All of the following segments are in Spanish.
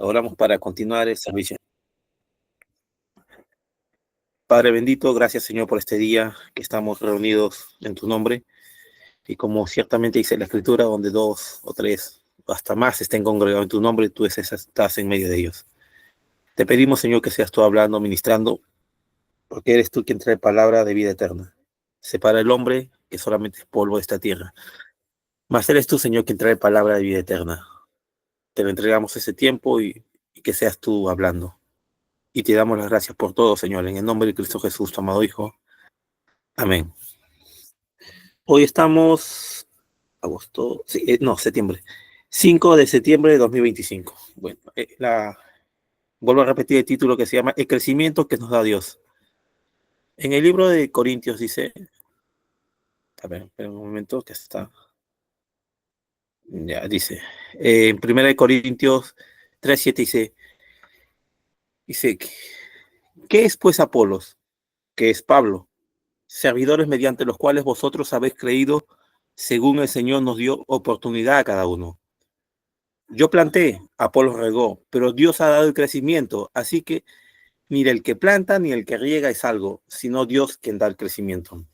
Oramos para continuar el servicio. Padre bendito, gracias Señor por este día que estamos reunidos en tu nombre. Y como ciertamente dice la Escritura, donde dos o tres, hasta más estén congregados en tu nombre, tú estás en medio de ellos. Te pedimos Señor que seas tú hablando, ministrando, porque eres tú quien trae palabra de vida eterna. Separa el hombre que solamente es polvo de esta tierra. Mas eres tú Señor quien trae palabra de vida eterna. Te lo entregamos ese tiempo y que seas tú hablando. Y te damos las gracias por todo, Señor, en el nombre de Cristo Jesús, tu amado Hijo. Amén. Hoy estamos, septiembre. 5 de septiembre de 2025. Bueno, vuelvo a repetir el título que se llama El crecimiento que nos da Dios. En el libro de Corintios dice, a ver, espera un momento que está, ya dice, en 1 de Corintios 3:7 dice, ¿qué es pues Apolos? ¿Qué es Pablo? Servidores mediante los cuales vosotros habéis creído, según el Señor nos dio oportunidad a cada uno. Yo planté, Apolos regó, pero Dios ha dado el crecimiento, así que ni el que planta ni el que riega es algo, sino Dios quien da el crecimiento.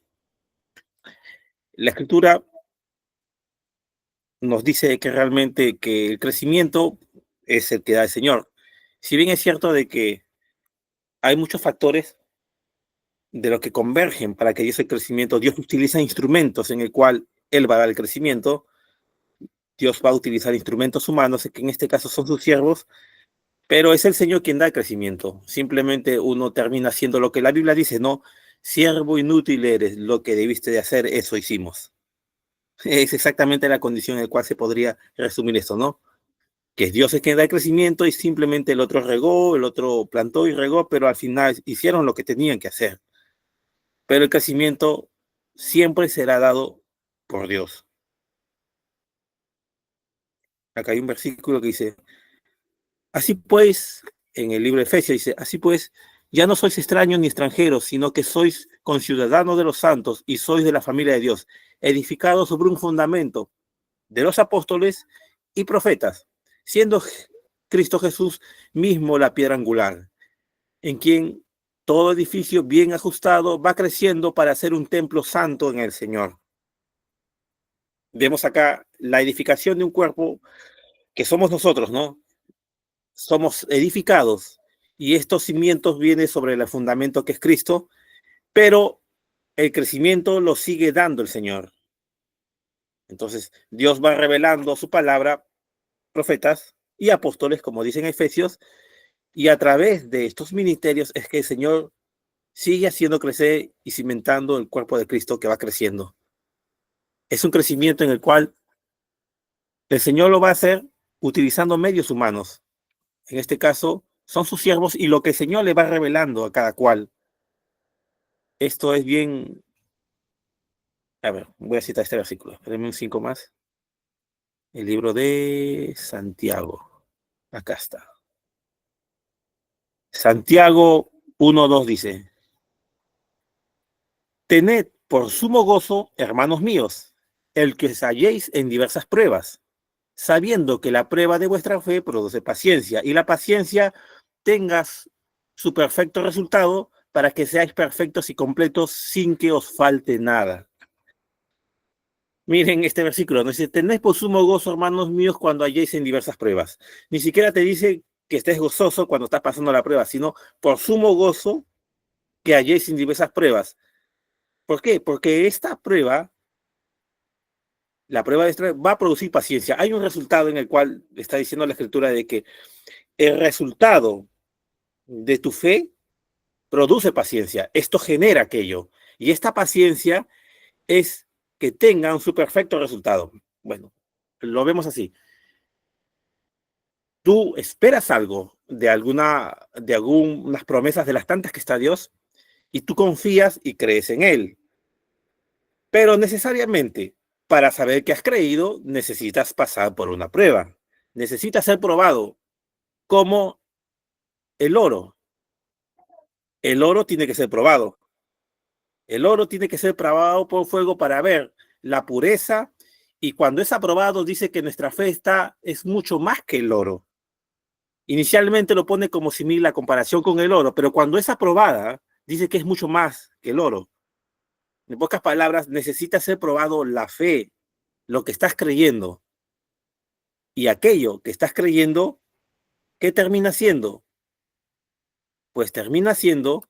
La Escritura nos dice que realmente que el crecimiento es el que da el Señor. Si bien es cierto de que hay muchos factores de los que convergen para que Dios el crecimiento, Dios utiliza instrumentos en el cual Él va a dar el crecimiento. Dios va a utilizar instrumentos humanos, que en este caso son sus siervos, pero es el Señor quien da el crecimiento. Simplemente uno termina haciendo lo que la Biblia dice, ¿no? Siervo inútil eres, lo que debiste de hacer, eso hicimos. Es exactamente la condición en la cual se podría resumir esto, ¿no? Que Dios es quien da el crecimiento y simplemente el otro regó, el otro plantó y regó, pero al final hicieron lo que tenían que hacer. Pero el crecimiento siempre será dado por Dios. Acá hay un versículo que dice, así pues, en el libro de Efesios dice, así pues, ya no sois extraños ni extranjeros, sino que sois conciudadanos de los santos y sois de la familia de Dios, edificados sobre un fundamento de los apóstoles y profetas, siendo Cristo Jesús mismo la piedra angular, en quien todo edificio bien ajustado va creciendo para ser un templo santo en el Señor. Vemos acá la edificación de un cuerpo que somos nosotros, ¿no? Somos edificados y estos cimientos vienen sobre el fundamento que es Cristo, pero el crecimiento lo sigue dando el Señor. Entonces, Dios va revelando su palabra, profetas y apóstoles, como dicen Efesios, y a través de estos ministerios es que el Señor sigue haciendo crecer y cimentando el cuerpo de Cristo que va creciendo. Es un crecimiento en el cual el Señor lo va a hacer utilizando medios humanos. En este caso, son sus siervos y lo que el Señor le va revelando a cada cual. Esto es bien. A ver, voy a citar este versículo. Espérenme un 5 más. El libro de Santiago. Acá está. Santiago 1:2 dice: Tened por sumo gozo, hermanos míos, el que os halléis en diversas pruebas, sabiendo que la prueba de vuestra fe produce paciencia, y la paciencia tengas su perfecto resultado para que seáis perfectos y completos sin que os falte nada. Miren este versículo, nos dice, tened por sumo gozo, hermanos míos, cuando halléis en diversas pruebas. Ni siquiera te dice que estés gozoso cuando estás pasando la prueba, sino por sumo gozo que halléis en diversas pruebas. ¿Por qué? Porque esta prueba, la prueba de esta va a producir paciencia. Hay un resultado en el cual está diciendo la Escritura de que el resultado de tu fe produce paciencia. Esto genera aquello. Y esta paciencia es que tengan su perfecto resultado. Bueno, lo vemos así. Tú esperas algo de algunas promesas de las tantas que está Dios y tú confías y crees en Él. Pero necesariamente, para saber que has creído, necesitas pasar por una prueba. Necesitas ser probado como el oro. El oro tiene que ser probado. El oro tiene que ser probado por fuego para ver la pureza, y cuando es aprobado dice que nuestra fe es mucho más que el oro. Inicialmente lo pone como similar la comparación con el oro, pero cuando es aprobada, dice que es mucho más que el oro. En pocas palabras, necesita ser probado la fe, lo que estás creyendo. Y aquello que estás creyendo, ¿qué termina siendo? Pues termina siendo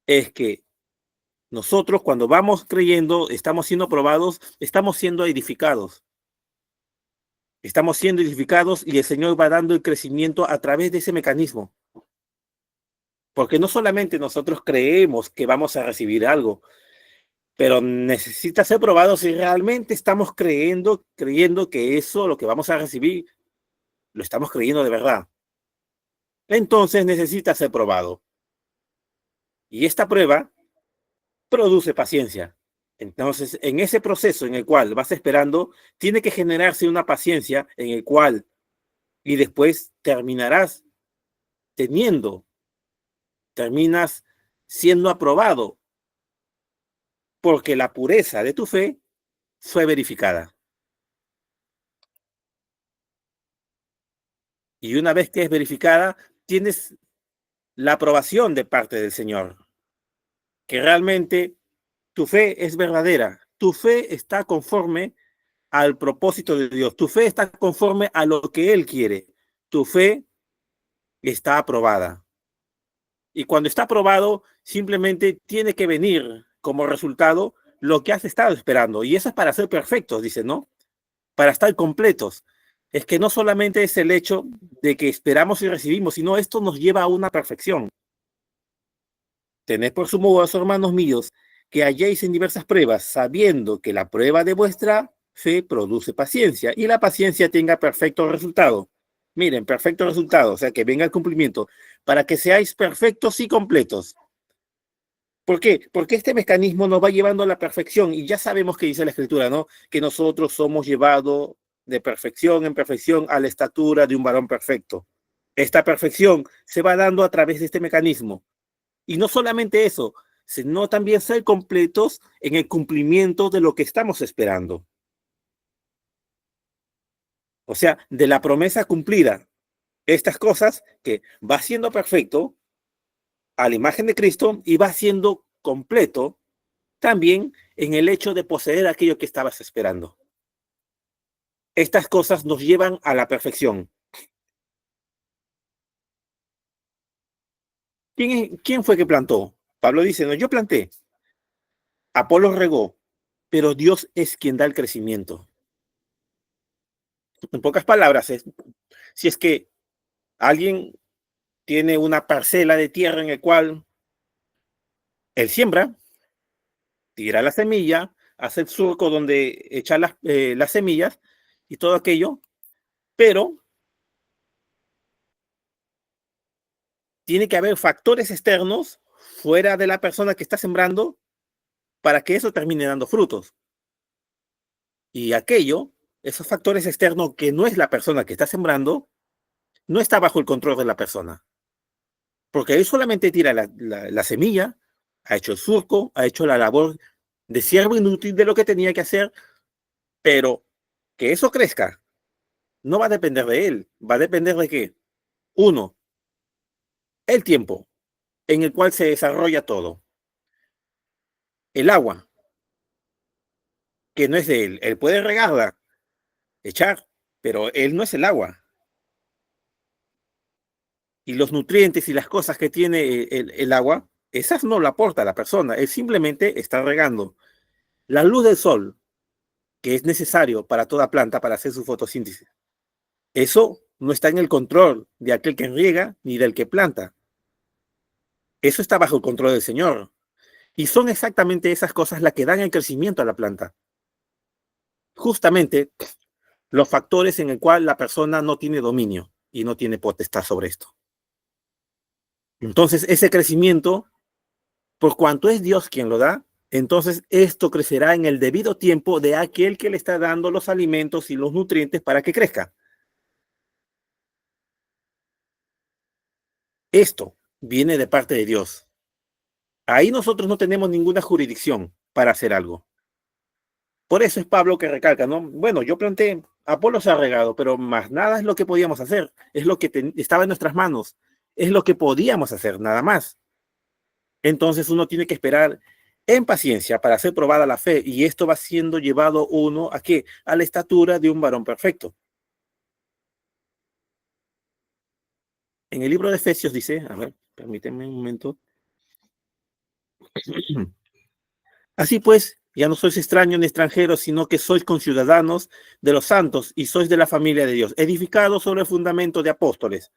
es que nosotros cuando vamos creyendo, estamos siendo probados, estamos siendo edificados. Estamos siendo edificados y el Señor va dando el crecimiento a través de ese mecanismo. Porque no solamente nosotros creemos que vamos a recibir algo, pero necesita ser probado si realmente estamos creyendo que eso, lo que vamos a recibir, lo estamos creyendo de verdad. Entonces necesita ser probado. Y esta prueba produce paciencia. Entonces, en ese proceso en el cual vas esperando, tiene que generarse una paciencia en el cual, y después terminas siendo aprobado, porque la pureza de tu fe fue verificada. Y una vez que es verificada, tienes la aprobación de parte del Señor, que realmente tu fe es verdadera, tu fe está conforme al propósito de Dios, tu fe está conforme a lo que Él quiere, tu fe está aprobada. Y cuando está aprobado, simplemente tiene que venir como resultado lo que has estado esperando. Y eso es para ser perfectos, dice, ¿no? Para estar completos. Es que no solamente es el hecho de que esperamos y recibimos, sino esto nos lleva a una perfección. Tened por sumo, hermanos míos, que halléis en diversas pruebas, sabiendo que la prueba de vuestra fe produce paciencia, y la paciencia tenga perfecto resultado. Miren, perfecto resultado, o sea, que venga el cumplimiento, para que seáis perfectos y completos. ¿Por qué? Porque este mecanismo nos va llevando a la perfección, y ya sabemos que dice la Escritura, ¿no? Que nosotros somos llevados de perfección en perfección a la estatura de un varón perfecto. Esta perfección se va dando a través de este mecanismo. Y no solamente eso, sino también ser completos en el cumplimiento de lo que estamos esperando. O sea, de la promesa cumplida. Estas cosas que va siendo perfecto a la imagen de Cristo y va siendo completo también en el hecho de poseer aquello que estabas esperando. Estas cosas nos llevan a la perfección. ¿Quién fue que plantó? Pablo dice, no, yo planté, Apolo regó, pero Dios es quien da el crecimiento. En pocas palabras, si es que alguien tiene una parcela de tierra en el cual él siembra, tira la semilla, hace el surco donde echa las semillas y todo aquello, pero tiene que haber factores externos fuera de la persona que está sembrando para que eso termine dando frutos. Y aquello, esos factores externos que no es la persona que está sembrando, no está bajo el control de la persona. Porque él solamente tira la semilla, ha hecho el surco, ha hecho la labor de siervo inútil de lo que tenía que hacer, pero que eso crezca no va a depender de él, va a depender de qué. Uno, el tiempo en el cual se desarrolla todo. El agua, que no es de él. Él puede regarla, echar, pero él no es el agua. Y los nutrientes y las cosas que tiene el agua, esas no la aporta la persona. Él simplemente está regando. La luz del sol, que es necesario para toda planta para hacer su fotosíntesis. Eso no está en el control de aquel que riega ni del que planta. Eso está bajo el control del Señor. Y son exactamente esas cosas las que dan el crecimiento a la planta. Justamente los factores en el cual la persona no tiene dominio y no tiene potestad sobre esto. Entonces, ese crecimiento, por cuanto es Dios quien lo da, entonces esto crecerá en el debido tiempo de aquel que le está dando los alimentos y los nutrientes para que crezca. Esto viene de parte de Dios. Ahí nosotros no tenemos ninguna jurisdicción para hacer algo. Por eso es Pablo que recalca, ¿no? Bueno, yo planté, Apolo se ha regado, pero más nada es lo que podíamos hacer, es lo que estaba en nuestras manos, es lo que podíamos hacer, nada más. Entonces uno tiene que esperar en paciencia para ser probada la fe, y esto va siendo llevado uno a qué? A la estatura de un varón perfecto. En el libro de Efesios dice, a ver, permíteme un momento. Así pues, ya no sois extraños ni extranjeros, sino que sois conciudadanos de los santos y sois de la familia de Dios, edificados sobre el fundamento de apóstoles,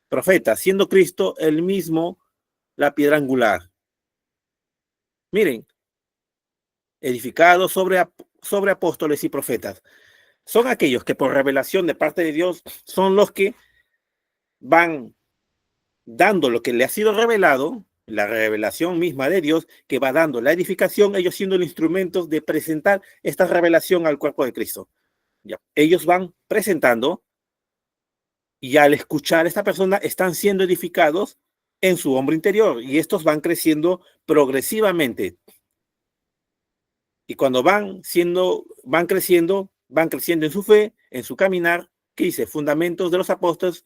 profetas, siendo Cristo el mismo la piedra angular. Miren, edificados sobre apóstoles y profetas. Son aquellos que por revelación de parte de Dios son los que van dando lo que le ha sido revelado, la revelación misma de Dios, que va dando la edificación, ellos siendo el instrumento de presentar esta revelación al cuerpo de Cristo. Ya. Ellos van presentando, y al escuchar a esta persona están siendo edificados en su hombre interior, y estos van creciendo progresivamente. Y cuando van creciendo en su fe, en su caminar, ¿qué dice? Fundamentos de los apóstoles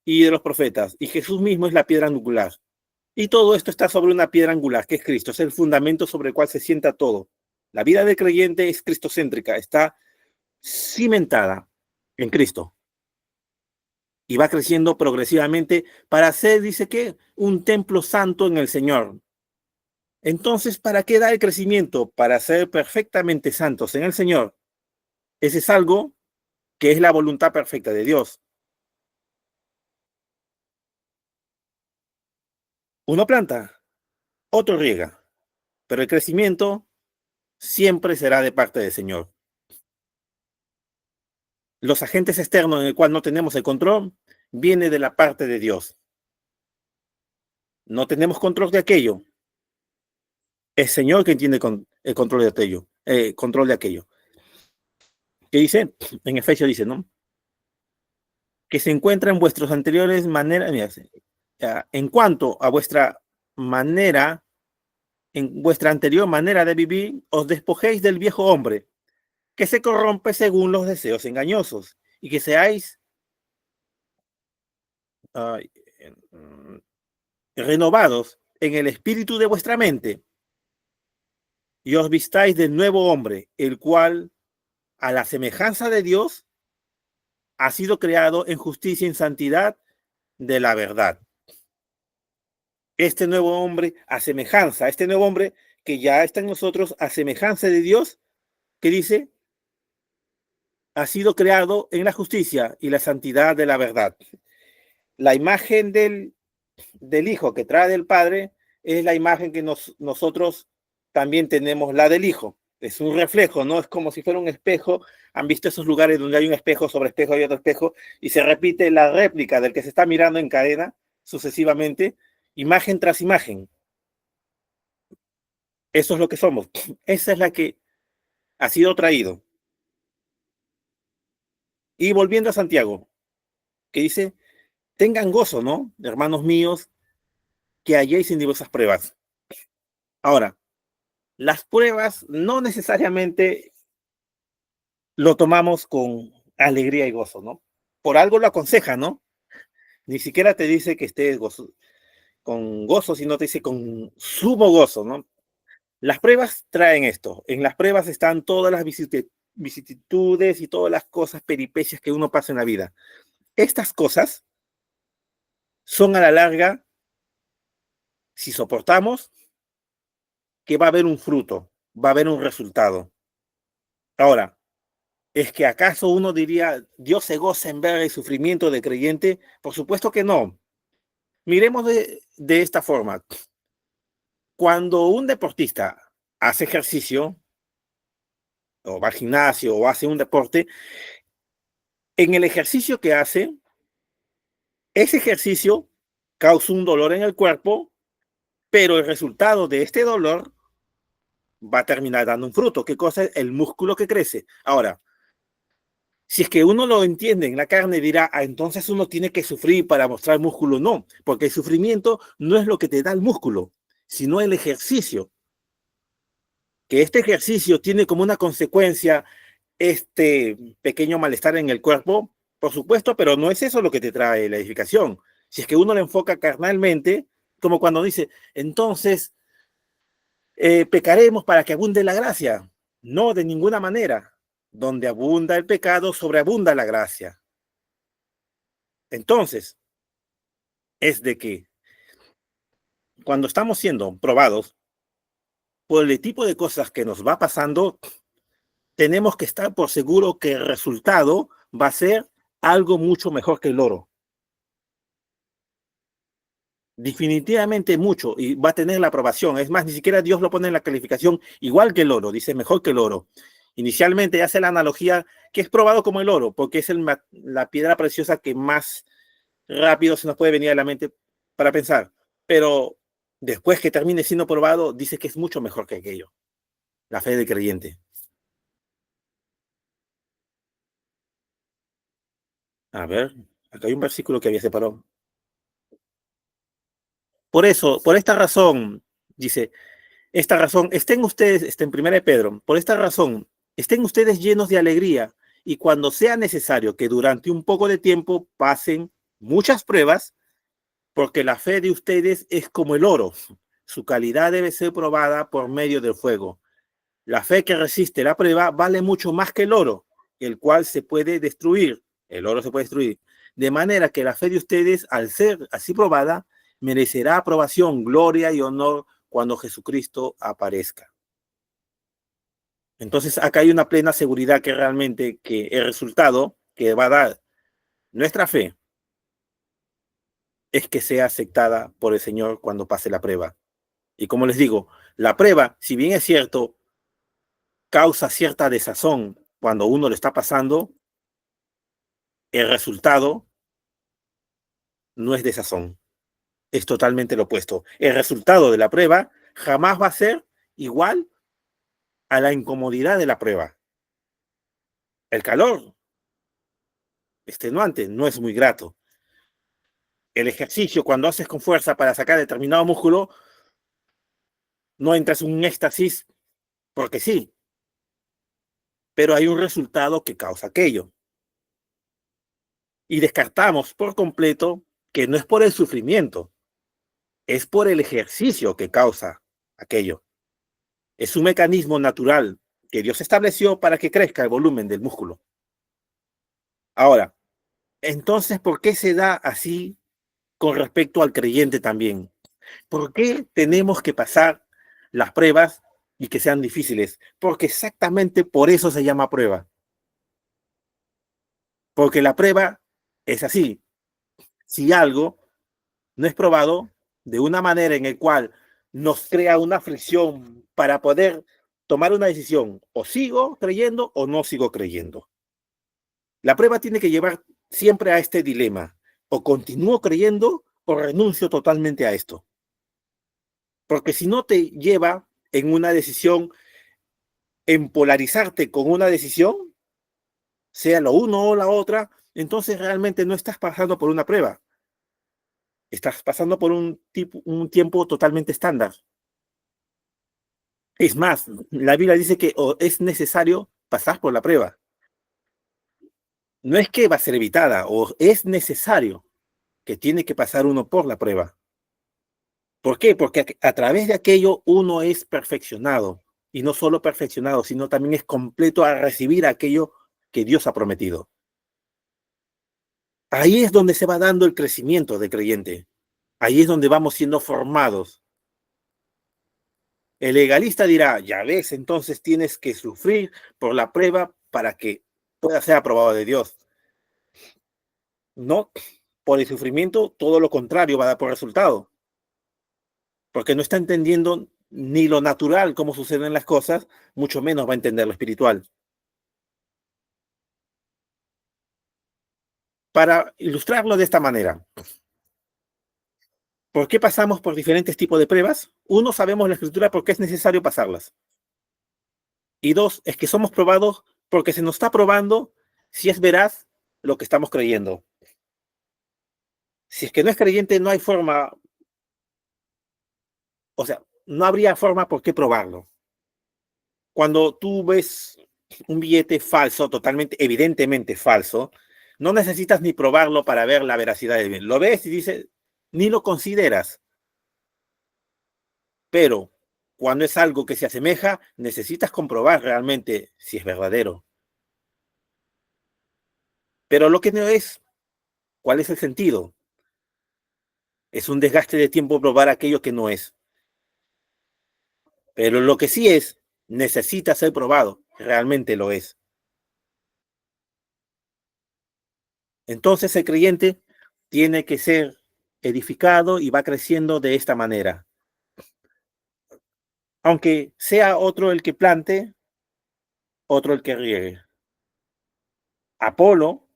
y de los profetas. Y Jesús mismo es la piedra angular. Y todo esto está sobre una piedra angular, que es Cristo. Es el fundamento sobre el cual se sienta todo. La vida del creyente es cristocéntrica, está cimentada en Cristo. Y va creciendo progresivamente para ser, dice que, un templo santo en el Señor. Entonces, ¿para qué da el crecimiento? Para ser perfectamente santos en el Señor. Ese es algo que es la voluntad perfecta de Dios. Uno planta, otro riega, pero el crecimiento siempre será de parte del Señor. Los agentes externos en el cual no tenemos el control viene de la parte de Dios. No tenemos control de aquello. Es el Señor quien tiene el control de aquello. Control de aquello. ¿Qué dice? En Efesios dice, ¿no? Que se encuentra en vuestros anteriores maneras. Mira, en cuanto a vuestra manera, en vuestra anterior manera de vivir, os despojéis del viejo hombre, que se corrompe según los deseos engañosos, y que seáis renovados en el espíritu de vuestra mente, y os vistáis del nuevo hombre, el cual, a la semejanza de Dios, ha sido creado en justicia y en santidad de la verdad. Este nuevo hombre, este nuevo hombre que ya está en nosotros, a semejanza de Dios, que dice, ha sido creado en la justicia y la santidad de la verdad. La imagen del Hijo que trae del Padre es la imagen que nosotros también tenemos, la del Hijo. Es un reflejo, ¿no? Es como si fuera un espejo. ¿Han visto esos lugares donde hay un espejo sobre espejo y otro espejo y se repite la réplica del que se está mirando en cadena sucesivamente, imagen tras imagen? Eso es lo que somos. Esa es la que ha sido traído. Y volviendo a Santiago, que dice, tengan gozo, ¿no? Hermanos míos, que halléis en diversas pruebas. Ahora, las pruebas no necesariamente lo tomamos con alegría y gozo, ¿no? Por algo lo aconseja, ¿no? Ni siquiera te dice que estés con gozo, sino te dice con sumo gozo, ¿no? Las pruebas traen esto. En las pruebas están todas las vicisitudes y todas las cosas, peripecias que uno pasa en la vida. Estas cosas son a la larga, si soportamos, que va a haber un fruto, va a haber un resultado. Ahora, ¿es que acaso uno diría, Dios se goza en ver el sufrimiento del creyente? Por supuesto que no. Miremos de esta forma. Cuando un deportista hace ejercicio, o va al gimnasio, o hace un deporte, en el ejercicio que hace, ese ejercicio causa un dolor en el cuerpo, pero el resultado de este dolor va a terminar dando un fruto. ¿Qué cosa es? El músculo que crece. Ahora, si es que uno lo entiende en la carne, dirá, entonces uno tiene que sufrir para mostrar músculo. No, porque el sufrimiento no es lo que te da el músculo, sino el ejercicio. Que este ejercicio tiene como una consecuencia este pequeño malestar en el cuerpo, por supuesto, pero no es eso lo que te trae la edificación. Si es que uno lo enfoca carnalmente, como cuando dice, entonces pecaremos para que abunde la gracia. No, de ninguna manera. Donde abunda el pecado, sobreabunda la gracia. Entonces, es de que cuando estamos siendo probados por el tipo de cosas que nos va pasando, tenemos que estar por seguro que el resultado va a ser algo mucho mejor que el oro. Definitivamente mucho, y va a tener la aprobación. Es más, ni siquiera Dios lo pone en la calificación igual que el oro, dice mejor que el oro. Inicialmente hace la analogía que es probado como el oro, porque es la piedra preciosa que más rápido se nos puede venir a la mente para pensar. Pero después que termine siendo probado, dice que es mucho mejor que aquello, la fe del creyente. A ver, acá hay un versículo que había separado. Por eso, por esta razón, dice, esta razón, estén ustedes, está en primera de Pedro, por esta razón, estén ustedes llenos de alegría y cuando sea necesario que durante un poco de tiempo pasen muchas pruebas, porque la fe de ustedes es como el oro, su calidad debe ser probada por medio del fuego. La fe que resiste la prueba vale mucho más que el oro, el cual se puede destruir, el oro se puede destruir, de manera que la fe de ustedes, al ser así probada, merecerá aprobación, gloria y honor cuando Jesucristo aparezca. Entonces acá hay una plena seguridad que realmente que el resultado que va a dar nuestra fe es que sea aceptada por el Señor cuando pase la prueba. Y como les digo, la prueba, si bien es cierto, causa cierta desazón cuando uno lo está pasando, el resultado no es desazón, es totalmente lo opuesto. El resultado de la prueba jamás va a ser igual a la incomodidad de la prueba. El calor extenuante no es muy grato. El ejercicio, cuando haces con fuerza para sacar determinado músculo, no entras en un éxtasis porque sí, pero hay un resultado que causa aquello. Y descartamos por completo que no es por el sufrimiento, es por el ejercicio que causa aquello. Es un mecanismo natural que Dios estableció para que crezca el volumen del músculo. Ahora, entonces, ¿por qué se da así con respecto al creyente también? ¿Por qué tenemos que pasar las pruebas y que sean difíciles? Porque exactamente por eso se llama prueba. Porque la prueba es así. Si algo no es probado de una manera en la cual nos crea una fricción para poder tomar una decisión, o sigo creyendo o no sigo creyendo. La prueba tiene que llevar siempre a este dilema, o continúo creyendo o renuncio totalmente a esto. Porque si no te lleva en una decisión, en polarizarte con una decisión, sea lo uno o la otra, entonces realmente no estás pasando por una prueba, estás pasando por un tiempo totalmente estándar. Es más, la Biblia dice que es necesario pasar por la prueba. No es que va a ser evitada, o es necesario que tiene que pasar uno por la prueba. ¿Por qué? Porque a través de aquello uno es perfeccionado, y no solo perfeccionado, sino también es completo a recibir aquello que Dios ha prometido. Ahí es donde se va dando el crecimiento del creyente. Ahí es donde vamos siendo formados. El legalista dirá, ya ves, entonces tienes que sufrir por la prueba para que pueda ser aprobado de Dios. No, por el sufrimiento, todo lo contrario va a dar por resultado, porque no está entendiendo ni lo natural, cómo suceden las cosas, mucho menos va a entender lo espiritual. Para ilustrarlo de esta manera, ¿por qué pasamos por diferentes tipos de pruebas? Uno, sabemos la escritura porque es necesario pasarlas. Y dos, es que somos probados porque se nos está probando si es veraz lo que estamos creyendo. Si es que no es creyente, no hay forma, o sea, no habría forma por qué probarlo. Cuando tú ves un billete falso, totalmente, evidentemente falso, no necesitas ni probarlo para ver la veracidad del billete. Lo ves y dices, ni lo consideras. Pero cuando es algo que se asemeja, necesitas comprobar realmente si es verdadero. Pero lo que no es, ¿cuál es el sentido? Es un desgaste de tiempo probar aquello que no es. Pero lo que sí es, necesita ser probado. Realmente lo es. Entonces el creyente tiene que ser edificado y va creciendo de esta manera. Aunque sea otro el que plante, otro el que riegue. Apolo,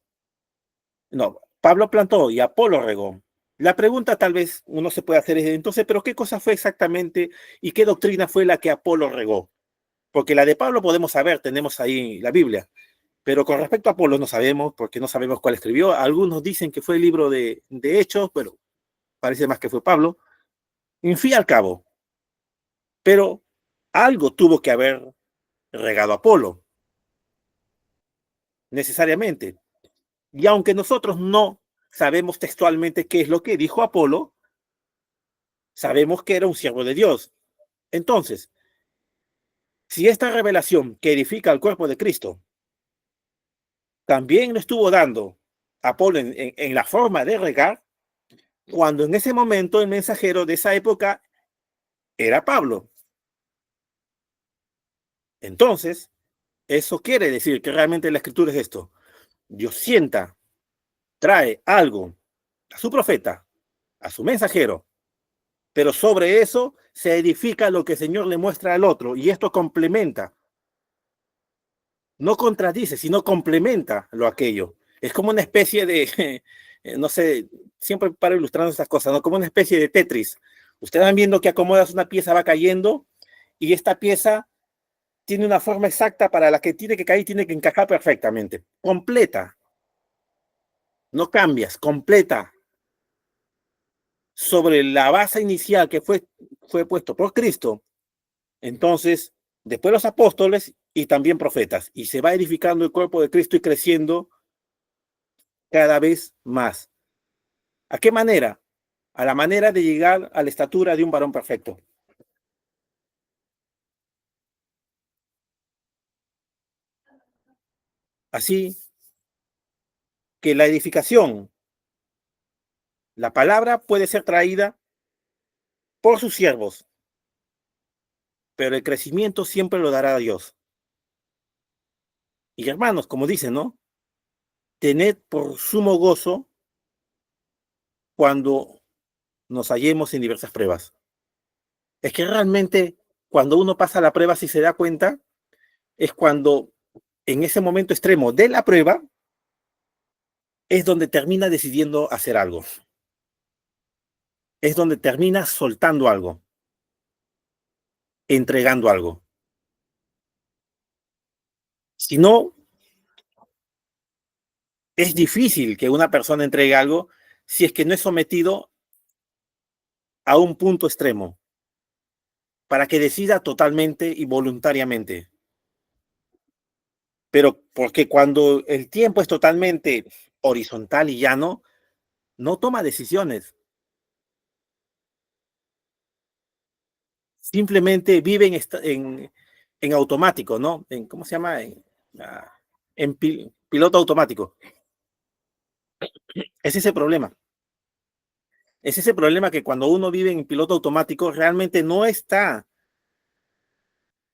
no, Pablo plantó y Apolo regó. La pregunta tal vez uno se puede hacer es, entonces, ¿pero qué cosa fue exactamente y qué doctrina fue la que Apolo regó? Porque la de Pablo podemos saber, tenemos ahí la Biblia, pero con respecto a Apolo no sabemos, porque no sabemos cuál escribió. Algunos dicen que fue el libro de Hechos, pero parece más que fue Pablo. En fin y al cabo, pero algo tuvo que haber regado Apolo, necesariamente. Y aunque nosotros no sabemos textualmente qué es lo que dijo Apolo, sabemos que era un siervo de Dios. Entonces, si esta revelación que edifica el cuerpo de Cristo también lo estuvo dando Apolo en la forma de regar, cuando en ese momento el mensajero de esa época era Pablo. Entonces, eso quiere decir que realmente la escritura es esto. Dios sienta, trae algo a su profeta, a su mensajero, pero sobre eso se edifica lo que el Señor le muestra al otro y esto complementa, no contradice, sino complementa lo aquello. Es como una especie de, no sé, siempre para ilustrando estas cosas, ¿no? Como una especie de Tetris. Ustedes van viendo que acomodas una pieza, va cayendo y esta pieza tiene una forma exacta para la que tiene que caer y tiene que encajar perfectamente. Completa, no cambias, completa sobre la base inicial que fue puesto por Cristo. Entonces, después los apóstoles y también profetas, y se va edificando el cuerpo de Cristo y creciendo cada vez más. ¿A qué manera? A la manera de llegar a la estatura de un varón perfecto. Así que la edificación, la palabra puede ser traída por sus siervos, pero el crecimiento siempre lo dará Dios. Y hermanos, como dicen, ¿no? Tened por sumo gozo cuando nos hallemos en diversas pruebas. Es que realmente cuando uno pasa la prueba, si se da cuenta, es cuando en ese momento extremo de la prueba es donde termina decidiendo hacer algo, es donde termina soltando algo, entregando algo. Si no, es difícil que una persona entregue algo si es que no es sometido a un punto extremo para que decida totalmente y voluntariamente. Pero porque cuando el tiempo es totalmente horizontal y llano, no toma decisiones. Simplemente vive en automático, ¿no? ¿Cómo se llama? En piloto automático. Es ese problema. Es ese problema que cuando uno vive en piloto automático realmente no está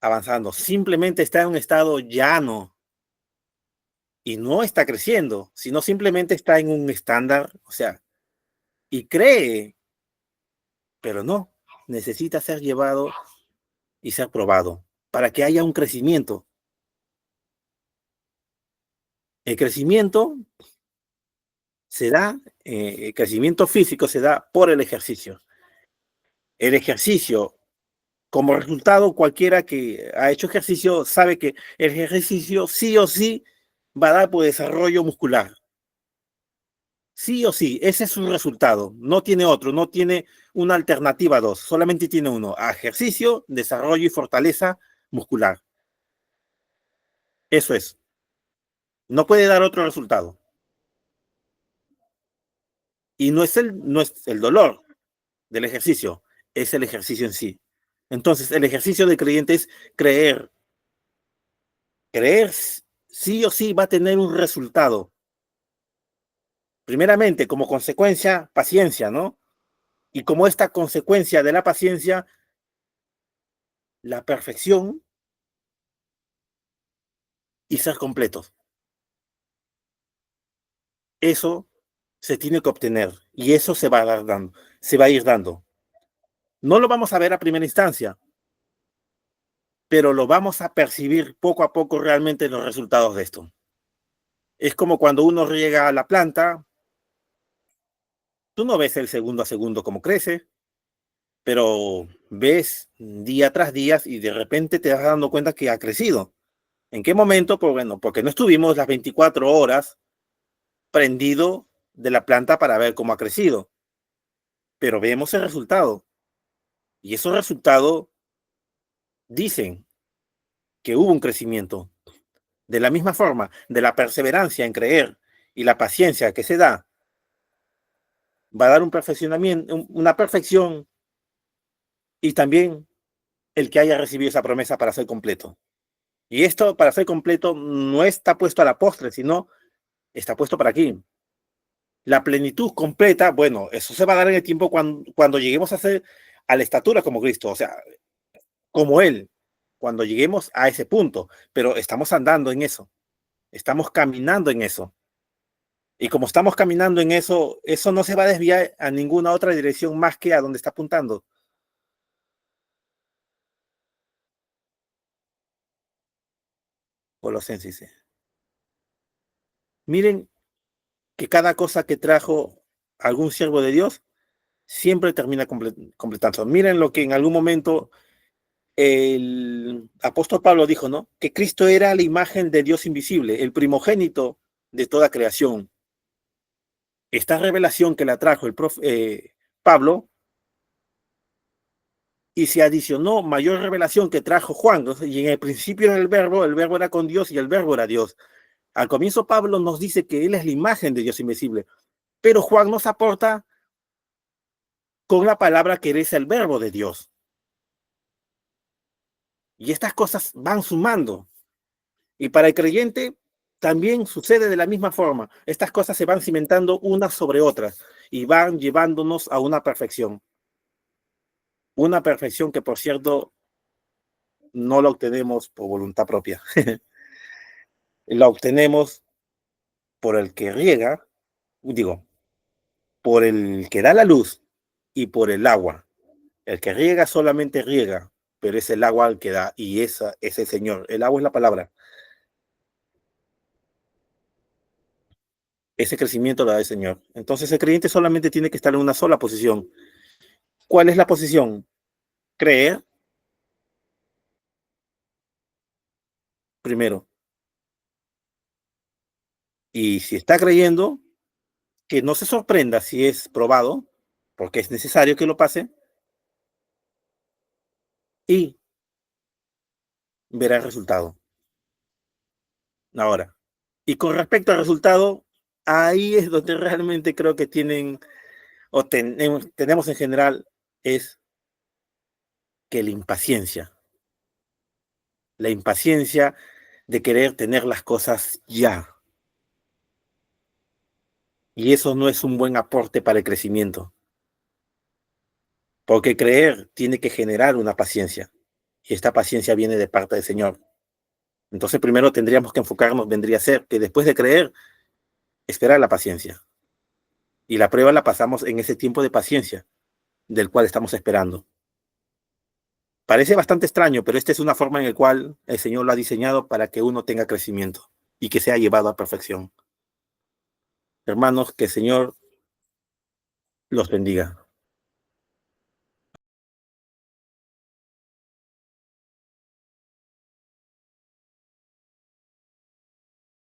avanzando, simplemente está en un estado llano y no está creciendo, sino simplemente está en un estándar, o sea, y cree, pero no, necesita ser llevado y ser probado para que haya un crecimiento. El crecimiento se da, el crecimiento físico se da por el ejercicio. El ejercicio, como resultado, cualquiera que ha hecho ejercicio sabe que el ejercicio sí o sí va a dar por desarrollo muscular. Sí o sí, ese es su resultado. No tiene otro, no tiene una alternativa dos, solamente tiene uno: ejercicio, desarrollo y fortaleza muscular. Eso es. No puede dar otro resultado. Y no es el dolor del ejercicio, es el ejercicio en sí. Entonces, el ejercicio del creyente es creer. Creer sí o sí va a tener un resultado. Primeramente, como consecuencia, paciencia, ¿no? Y como esta consecuencia de la paciencia, la perfección y ser completos. Eso se tiene que obtener y eso se va a dar dando, se va a ir dando. No lo vamos a ver a primera instancia, pero lo vamos a percibir poco a poco realmente los resultados de esto. Es como cuando uno riega la planta, tú no ves el segundo a segundo cómo crece, pero ves día tras día y de repente te vas dando cuenta que ha crecido. ¿En qué momento? Pues bueno, porque no estuvimos las 24 horas prendido de la planta para ver cómo ha crecido, pero vemos el resultado. Y esos resultados dicen que hubo un crecimiento. De la misma forma, de la perseverancia en creer y la paciencia que se da, va a dar un perfeccionamiento, una perfección y también el que haya recibido esa promesa para ser completo. Y esto para ser completo no está puesto a la postre, sino está puesto para aquí. La plenitud completa, bueno, eso se va a dar en el tiempo cuando lleguemos a ser a la estatura como Cristo, o sea, como Él, cuando lleguemos a ese punto, pero estamos andando en eso, estamos caminando en eso. Y como estamos caminando en eso, eso no se va a desviar a ninguna otra dirección más que a donde está apuntando. Colosenses. Miren que cada cosa que trajo algún siervo de Dios siempre termina completando. Miren lo que en algún momento el apóstol Pablo dijo, ¿no? Que Cristo era la imagen de Dios invisible, el primogénito de toda creación. Esta revelación que la trajo Pablo y se adicionó mayor revelación que trajo Juan. Y en el principio era el verbo era con Dios y el verbo era Dios. Al comienzo Pablo nos dice que él es la imagen de Dios invisible, pero Juan nos aporta con la palabra que eres el verbo de Dios. Y estas cosas van sumando. Y para el creyente también sucede de la misma forma. Estas cosas se van cimentando unas sobre otras y van llevándonos a una perfección. Una perfección que, por cierto, no la obtenemos por voluntad propia. La obtenemos por el que riega, digo, por el que da la luz y por el agua. El que riega solamente riega, pero es el agua el que da y esa es el Señor. El agua es la palabra. Ese crecimiento lo da el Señor. Entonces el creyente solamente tiene que estar en una sola posición. ¿Cuál es la posición? Creer primero. Y si está creyendo, que no se sorprenda si es probado, porque es necesario que lo pase, y verá el resultado. Ahora, y con respecto al resultado, ahí es donde realmente creo que tenemos en general, es que la impaciencia de querer tener las cosas ya. Y eso no es un buen aporte para el crecimiento, porque creer tiene que generar una paciencia, y esta paciencia viene de parte del Señor. Entonces primero tendríamos que enfocarnos, vendría a ser que después de creer, esperar la paciencia. Y la prueba la pasamos en ese tiempo de paciencia del cual estamos esperando. Parece bastante extraño, pero esta es una forma en la cual el Señor lo ha diseñado para que uno tenga crecimiento y que sea llevado a perfección. Hermanos, que el Señor los bendiga.